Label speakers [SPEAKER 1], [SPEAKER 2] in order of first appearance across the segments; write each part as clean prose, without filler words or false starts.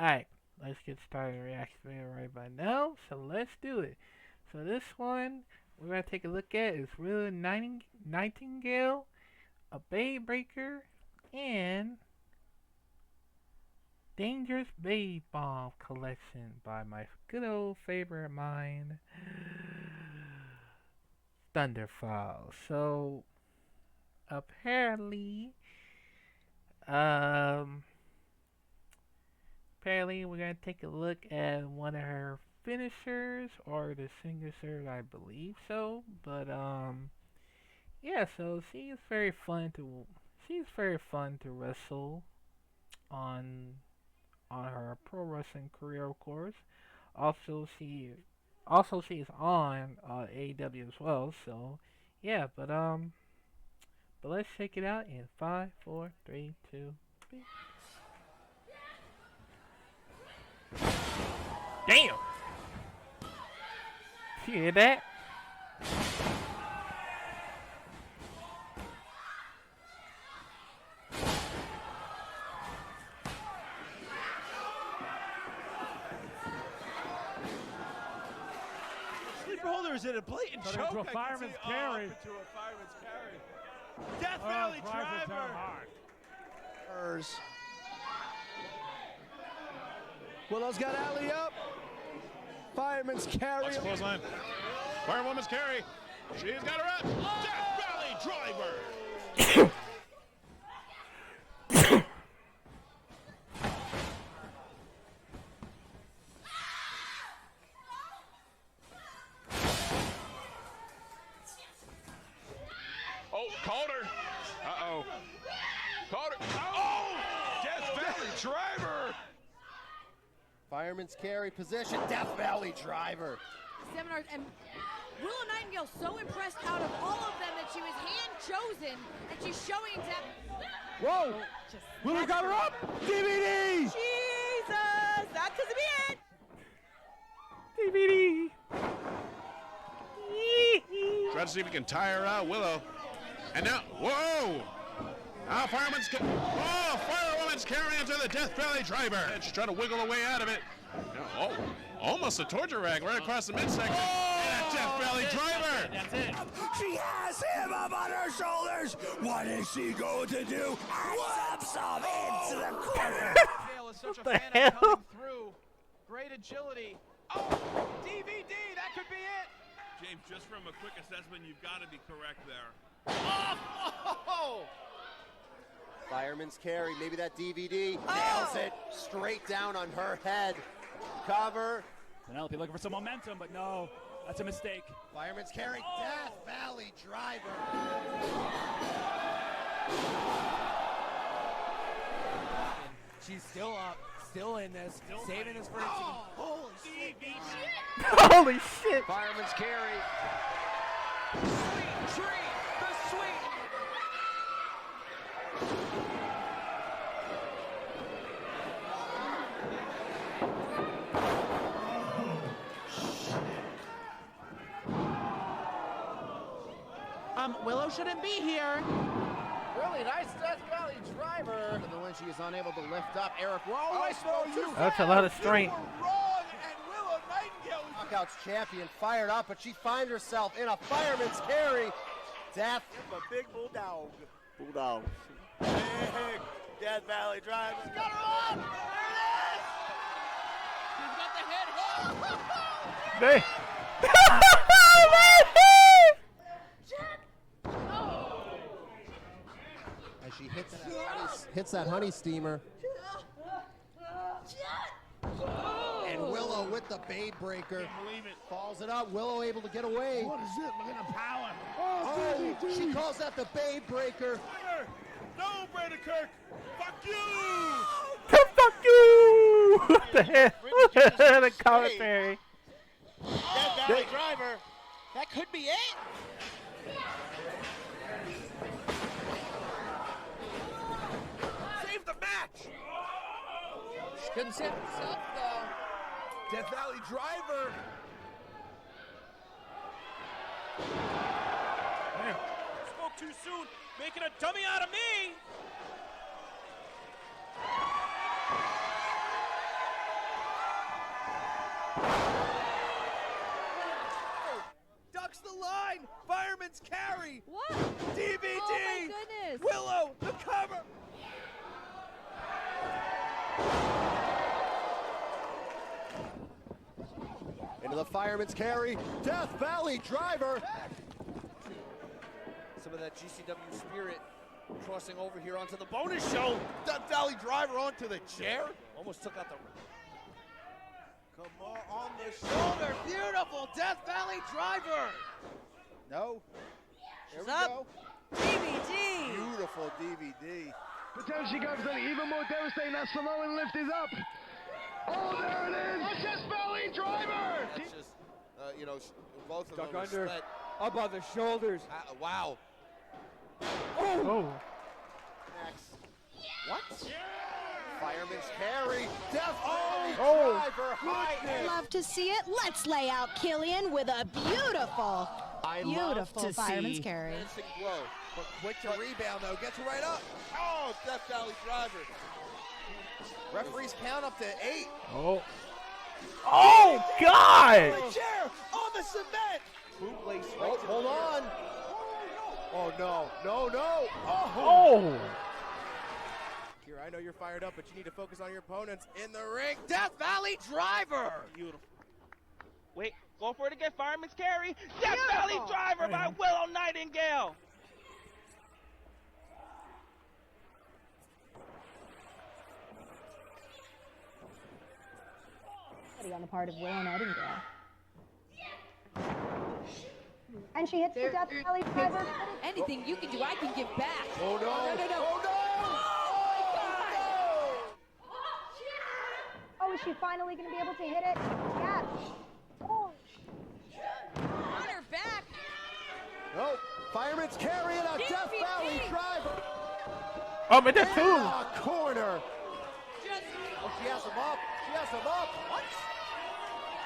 [SPEAKER 1] Alright, let's get started reacting right by now. So let's do it. So this one we're gonna take a look at is Willow Nightingale, a Bay Breaker, and Dangerous Babe Bomb collection by my good old favorite of mine, Thunderfall. So apparently, um, apparently we're gonna take a look at one of her finishers or the signature, I believe so. But yeah. So she's very fun to wrestle on her pro wrestling career, of course. Also, she's on AEW as well. So yeah, but let's check it out in five, four, three, two. Damn! You hear that?
[SPEAKER 2] Sleeper holder is in a blatant choke.
[SPEAKER 3] Into a fireman's carry.
[SPEAKER 2] Into a fireman's carry. Death Valley driver. Hers. Willow's got alley up. Fireman's carry.
[SPEAKER 3] Watch the clothesline. Firewoman's carry. She's got her up. Death Valley driver. Oh, called her. Uh-oh. Called her. Oh! Death Valley driver.
[SPEAKER 2] Fireman's carry position. Death Valley driver.
[SPEAKER 4] Seminars, and Willow Nightingale so impressed out of all of them that she was hand chosen, and she's showing exactly.
[SPEAKER 2] Whoa! Willow got her up. DVD.
[SPEAKER 4] Jesus, that could be it.
[SPEAKER 1] DVD.
[SPEAKER 3] Try to see if we can tire out Willow. And now, whoa! Now Firewoman's carrying to the Death Valley driver. And she's trying to wiggle her way out of it. Oh, almost a torture rag right across the midsection. And a Death Vallay driver.
[SPEAKER 5] That's it. She has him up on her shoulders. What is she going to do? Whoops him into the corner.
[SPEAKER 6] Nightingale is such a fan of coming through. Great agility. Oh, DVD, that could be it.
[SPEAKER 7] James, just from a quick assessment, you've got to be correct there.
[SPEAKER 6] Oh!
[SPEAKER 2] Fireman's carry. Maybe that DVD nails it straight down on her head. Cover.
[SPEAKER 5] Penelope looking for some momentum, but no, that's a mistake.
[SPEAKER 2] Fireman's carry. Death Valley driver.
[SPEAKER 8] She's still up, still in this, saving this for her team.
[SPEAKER 2] Holy shit.
[SPEAKER 1] Holy shit!
[SPEAKER 2] Fireman's carry.
[SPEAKER 6] Sweet tree, the sweet.
[SPEAKER 8] Willow shouldn't be here.
[SPEAKER 2] Really nice Death Valley driver. And then when she is unable to lift up, Eric Rowe.
[SPEAKER 1] That's a lot of strength.
[SPEAKER 2] Wrong, and Willow Nightingale, Knockouts champion, fired up, but she finds herself in a fireman's carry. Death. A big bulldog. Bulldog. Big Death Valley driver. She's got her on. There it is. She's got the head. As she hits that honey steamer. And Willow with the Babe Breaker. Falls it up. Willow able to get away.
[SPEAKER 5] What is it? Look at the power.
[SPEAKER 2] Oh, she calls that the Babe Breaker.
[SPEAKER 7] No, Brandon Kirk. Fuck you.
[SPEAKER 1] Fuck you! What the hell? The commentary.
[SPEAKER 2] Death Valley driver. That could be it.
[SPEAKER 7] Save the match.
[SPEAKER 8] She couldn't save herself, though.
[SPEAKER 7] Death Valley driver.
[SPEAKER 5] Spoke too soon, making a dummy out of me.
[SPEAKER 2] fireman's carry.
[SPEAKER 4] What?
[SPEAKER 2] DVD.
[SPEAKER 4] Oh my goodness.
[SPEAKER 2] Willow, the cover. Into the fireman's carry. Death Valley driver. Some of that GCW spirit crossing over here onto the bonus show. Death Valley driver onto the chair. Almost took out the... Come on the shoulder. Beautiful Death Valley driver. No. There we go.
[SPEAKER 4] DVD.
[SPEAKER 2] Beautiful DVD.
[SPEAKER 9] But then she goes something even more devastating. That Samoan lift is up. Oh, there it is. Death Valley driver.
[SPEAKER 2] That's just, you know, both of
[SPEAKER 8] Duck
[SPEAKER 2] them
[SPEAKER 8] under.
[SPEAKER 2] sped.
[SPEAKER 8] Up on the shoulders.
[SPEAKER 2] Wow.
[SPEAKER 1] Oh.
[SPEAKER 2] Next. What? Fireman's carry. Death Valley
[SPEAKER 1] Oh.
[SPEAKER 2] driver. High.
[SPEAKER 10] Love to see it. Let's lay out Killian with a beautiful fireman's carry.
[SPEAKER 2] Dancing blow. But quick to rebound, though. Gets right up. Oh, Death Valley driver. Referees count up to 8.
[SPEAKER 1] Oh. Oh, God!
[SPEAKER 2] Chair on the cement. Bootlace right hold on. Oh, no. No, no.
[SPEAKER 1] Oh!
[SPEAKER 2] Kira, I know you're fired up, but you need to focus on your opponents in the ring. Death Valley driver.
[SPEAKER 11] Beautiful. Wait, go for it again. Fireman's carry. Death Valley driver by Willow Nightingale.
[SPEAKER 10] On the part of Willow Nightingale. And she hits the Death Valley driver.
[SPEAKER 4] Anything you can do, I can give back.
[SPEAKER 2] Oh, no.
[SPEAKER 4] No, no, no.
[SPEAKER 2] Oh, no.
[SPEAKER 10] Oh, is she finally going to be able to hit it? Yes. Oh.
[SPEAKER 4] On her back.
[SPEAKER 2] No. Fireman's carrying a Death Valley driver.
[SPEAKER 1] Oh, but that's two.
[SPEAKER 2] Corner.
[SPEAKER 4] Just
[SPEAKER 2] Oh, she has him up. She has him up. What?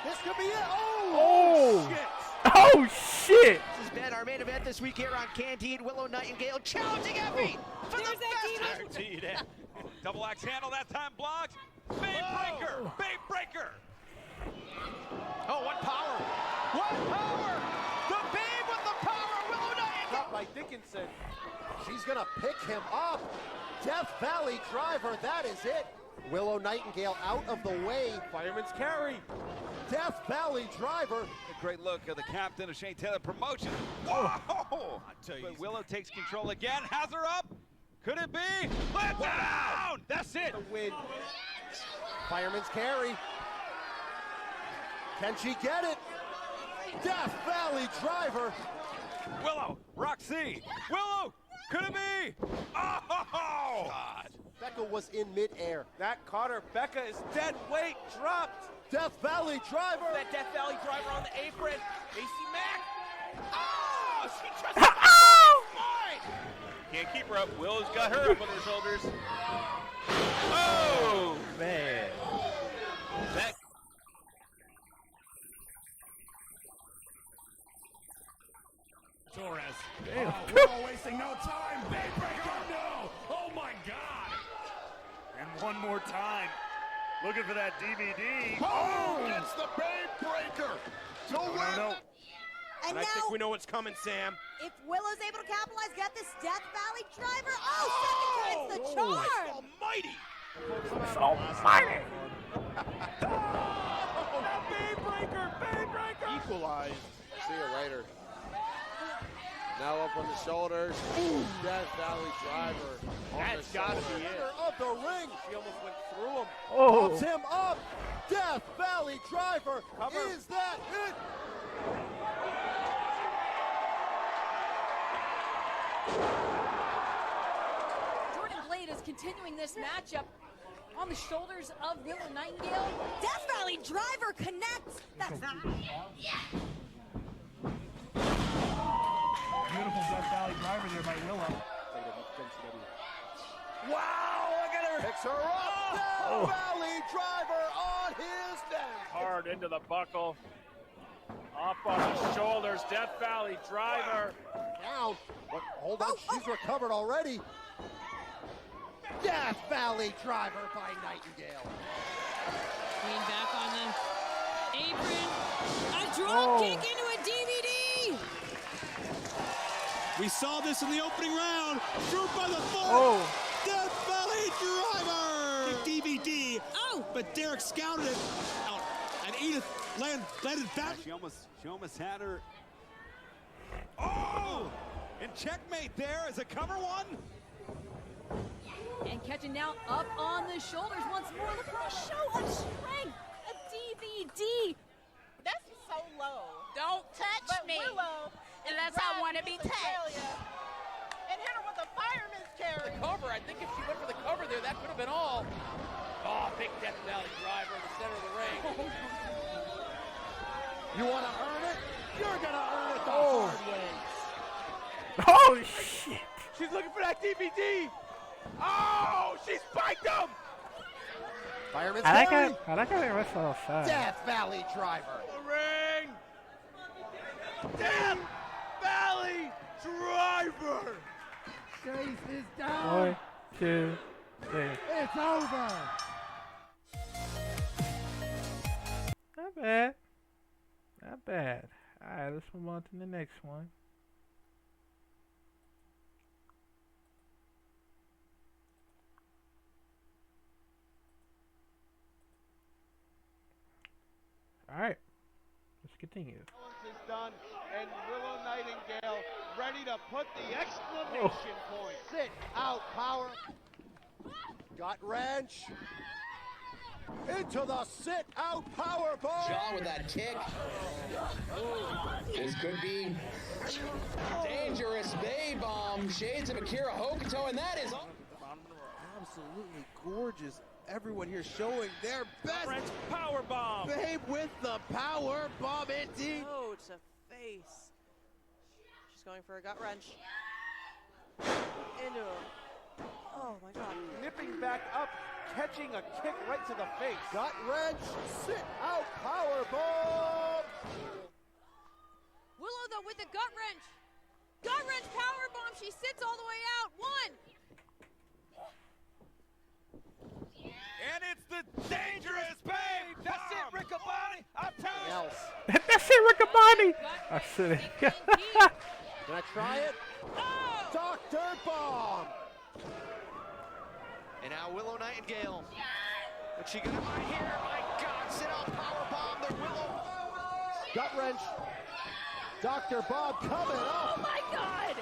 [SPEAKER 2] This could be it.
[SPEAKER 1] Oh.
[SPEAKER 2] Shit.
[SPEAKER 1] Oh, shit.
[SPEAKER 8] This has been our main event this week here on Canteen. Willow Nightingale challenging Effie for the best.
[SPEAKER 6] Guaranteed. Double axe handle that time blocked. Babe breaker. Babe breaker.
[SPEAKER 8] Oh, what power. What power. The Babe with the power. Willow Nightingale.
[SPEAKER 2] Shot by Dickinson. She's going to pick him up. Death Valley driver. That is it. Willow Nightingale out of the way. Fireman's carry. Death Valley driver.
[SPEAKER 6] A great look of the captain of Shane Taylor Promotions. Whoa! But Willow takes control again. Has her up. Could it be? Let down! That's it.
[SPEAKER 2] The win. Fireman's carry. Can she get it? Death Valley driver.
[SPEAKER 6] Willow, Roxy. Willow, could it be? Oh! God.
[SPEAKER 2] Becca was in midair. That caught her. Becca is dead weight dropped. Death Valley driver.
[SPEAKER 11] That Death Valley driver on the apron. AC Mack. Oh! She just fine.
[SPEAKER 7] Can't keep her up. Willow's got her up on her shoulders. Oh, man. That.
[SPEAKER 5] Torres.
[SPEAKER 1] Damn.
[SPEAKER 5] Oh, Willow wasting no time. Babe breaker, no. Oh, my God. And one more time. Looking for that DVD. Oh, gets the Babe breaker. No.
[SPEAKER 10] And
[SPEAKER 2] I
[SPEAKER 10] now,
[SPEAKER 2] think we know what's coming, Sam.
[SPEAKER 10] if Willow's able to capitalize, get this Death Valley driver. Oh, second time's the charm.
[SPEAKER 2] Almighty.
[SPEAKER 1] Almighty.
[SPEAKER 2] Babe breaker. Equalized. See you later. Now up on the shoulders. Death Valley driver. That's got to be it. Of the ring. She almost went through him.
[SPEAKER 1] Oh.
[SPEAKER 2] Pops him up. Death Valley driver. Cover. Is that it?
[SPEAKER 4] Jordan Blade is continuing this matchup on the shoulders of Willow Nightingale.
[SPEAKER 10] Death Valley driver connects. That's not.
[SPEAKER 9] Beautiful Death Valley driver there by Willow.
[SPEAKER 2] Wow, look at her. Picks her up. Death Valley driver on his neck.
[SPEAKER 12] Hard into the buckle. Up on the shoulders, Death Valley driver.
[SPEAKER 2] Down. But hold on, she's recovered already. Death Valley driver by Nightingale.
[SPEAKER 4] Queen back on the apron. A drop kick into a DVD.
[SPEAKER 13] We saw this in the opening round. Through by the foot.
[SPEAKER 1] Oh.
[SPEAKER 13] Death Valley Driver. DVD. Oh. But Derek scouted it out, and Edith landed back.
[SPEAKER 6] She almost had her. Oh! And checkmate there as a cover one.
[SPEAKER 4] And catching now up on the shoulders once more. Look at the show of strength. A DVD.
[SPEAKER 14] That's so low.
[SPEAKER 15] Don't touch me.
[SPEAKER 14] Willow,
[SPEAKER 15] unless I want to be touched.
[SPEAKER 14] And hit her with a fireman's carry.
[SPEAKER 11] The cover, I think if she went for the cover there, that could have been all. Oh, big Death Valley Driver in the center of the ring.
[SPEAKER 2] You want to earn it? You're going to earn it the hard way.
[SPEAKER 1] Oh, shit.
[SPEAKER 11] She's looking for that DVD. Oh, she spiked him.
[SPEAKER 2] Fireman's
[SPEAKER 1] I
[SPEAKER 2] carry.
[SPEAKER 1] like how they wrestle outside.
[SPEAKER 2] Death Valley Driver.
[SPEAKER 11] The ring. Death Valley Driver.
[SPEAKER 9] Chase is down.
[SPEAKER 1] 1, 2, 3.
[SPEAKER 9] It's over.
[SPEAKER 1] Not bad. Not bad. All right, let's move on to the next one. All right, let's continue.
[SPEAKER 2] Is done, and Willow Nightingale ready to put the exclamation point. Sit out, power. Gut wrench. Into the sit out power bomb.
[SPEAKER 16] John with that kick. This could be dangerous. Bay bomb. Shades of Akira Hokuto, and that is
[SPEAKER 2] absolutely gorgeous. Everyone here showing their best.
[SPEAKER 12] French power bomb.
[SPEAKER 2] Babe with the power bomb ending.
[SPEAKER 14] Oh, to face. She's going for a gut wrench. Into a, oh my God.
[SPEAKER 2] Nipping back up, catching a kick right to the face. Gut wrench, sit out power bomb.
[SPEAKER 4] Willow though with the gut wrench. Gut wrench power bomb. She sits all the way out. 1.
[SPEAKER 6] And it's the dangerous babe. That's it, Riccaboni. I'm telling you.
[SPEAKER 1] That's it, Riccaboni. I said it.
[SPEAKER 2] Can I try it?
[SPEAKER 4] Oh.
[SPEAKER 2] Dr. Bomb.
[SPEAKER 8] And now Willow Nightingale. What's she gonna find here? My God, sit out power bomb there, Willow.
[SPEAKER 2] Gut wrench. Dr. Bomb coming up.
[SPEAKER 4] Oh my God.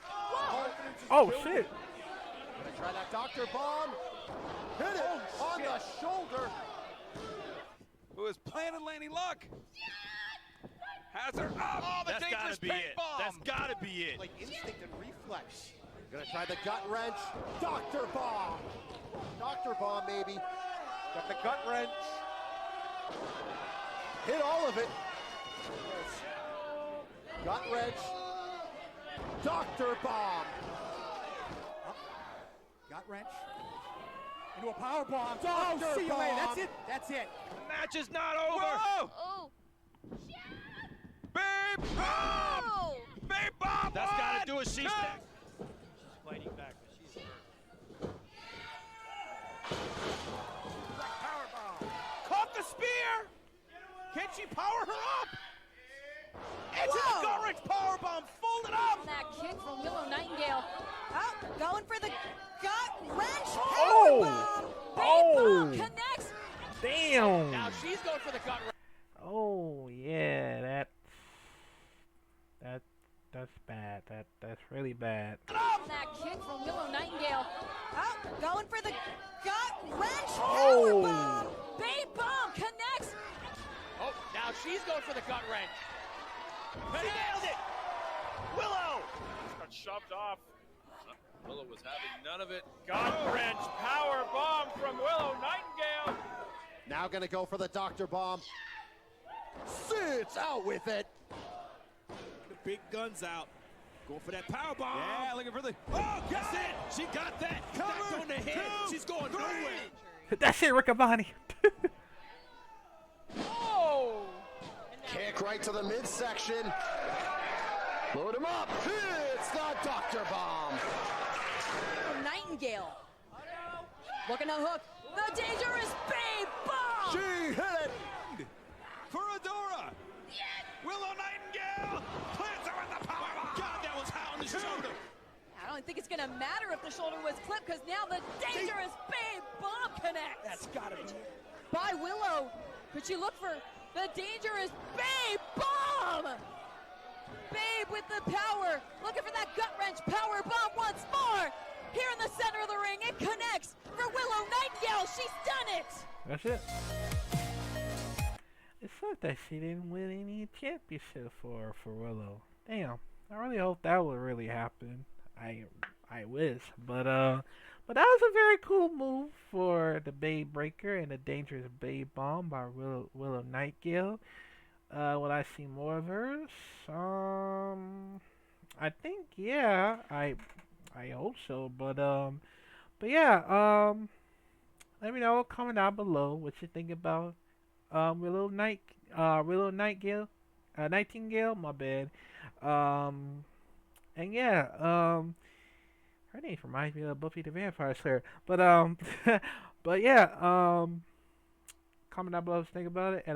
[SPEAKER 4] Whoa.
[SPEAKER 1] Oh, shit.
[SPEAKER 2] Gonna try that Dr. Bomb. Hit it on the shoulder.
[SPEAKER 6] Who is planning Laney Luck? Has her up.
[SPEAKER 8] Oh, the
[SPEAKER 6] That's
[SPEAKER 8] dangerous
[SPEAKER 6] gotta be
[SPEAKER 8] paint
[SPEAKER 6] it.
[SPEAKER 8] bomb.
[SPEAKER 6] That's gotta be it.
[SPEAKER 2] Like instinct and reflex. Gonna try the gut wrench. Dr. Bomb. Dr. Bomb, maybe. Got the gut wrench. Hit all of it. Gut wrench. Dr. Bomb. Gut wrench. Into a power bomb. Dr. See you later. That's it. That's it.
[SPEAKER 8] The match is not over.
[SPEAKER 6] Whoa!
[SPEAKER 4] Oh.
[SPEAKER 6] Babe!
[SPEAKER 4] Oh.
[SPEAKER 6] Babe bomb!
[SPEAKER 8] That's gotta do it.
[SPEAKER 6] She's
[SPEAKER 8] She's
[SPEAKER 12] Fighting back, but she's hurt.
[SPEAKER 2] Power bomb.
[SPEAKER 11] Caught the spear. Can she power her up? Into the gut wrench power bomb. Folded up.
[SPEAKER 4] That kick from Willow Nightingale. Oh, going for the gut wrench
[SPEAKER 1] Oh.
[SPEAKER 4] power bomb.
[SPEAKER 1] Oh.
[SPEAKER 4] Big bomb connects.
[SPEAKER 1] Damn.
[SPEAKER 11] Now she's going for the gut wrench.
[SPEAKER 1] Oh, yeah, that's bad. That's really bad.
[SPEAKER 4] That kick from Willow Nightingale. Oh, going for the gut wrench
[SPEAKER 1] Oh.
[SPEAKER 4] power bomb. Big bomb connects.
[SPEAKER 11] Oh, now she's going for the gut wrench. Nailed it. Willow.
[SPEAKER 12] Got shoved off.
[SPEAKER 7] Willow was having none of it.
[SPEAKER 12] Gut wrench power bomb from Willow Nightingale.
[SPEAKER 2] Now gonna go for the Dr. Bomb. Sits out with it.
[SPEAKER 13] The big guns out. Going for that power bomb.
[SPEAKER 6] Yeah, looking for the.
[SPEAKER 13] Oh, that's it. She got that. That's on the head. She's going nowhere.
[SPEAKER 1] That's it, Riccaboni.
[SPEAKER 11] Oh.
[SPEAKER 2] Kick right to the midsection. Load him up. It's the Dr. Bomb.
[SPEAKER 4] Nightingale. Looking to hook. The dangerous babe bomb.
[SPEAKER 2] She hit it.
[SPEAKER 6] For Adora. Willow Nightingale. Plants her in the power bomb.
[SPEAKER 13] God, that was high.
[SPEAKER 4] I don't think it's going to matter if the shoulder was clipped because now the dangerous Babe Bomb connects.
[SPEAKER 11] That's got to be it.
[SPEAKER 4] By Willow. Could she look for the dangerous Babe Bomb? Babe with the power. Looking for that gut-wrench power bomb once more. Here in the center of the ring. It connects for Willow Nightingale. She's done it.
[SPEAKER 1] That's it. It sucked that she didn't win any championship for Willow. Damn. I really hope that would really happen. I wish, but that was a very cool move for the Babe Breaker and the dangerous Babe Bomb by Willow Nightingale. Will I see more of hers? I think yeah. I hope so, but yeah. Let me know, comment down below what you think about Willow Nightingale. Nightingale, my bad. And yeah, her name reminds me of Buffy the Vampire Slayer. But but yeah, comment down below what you think about it, and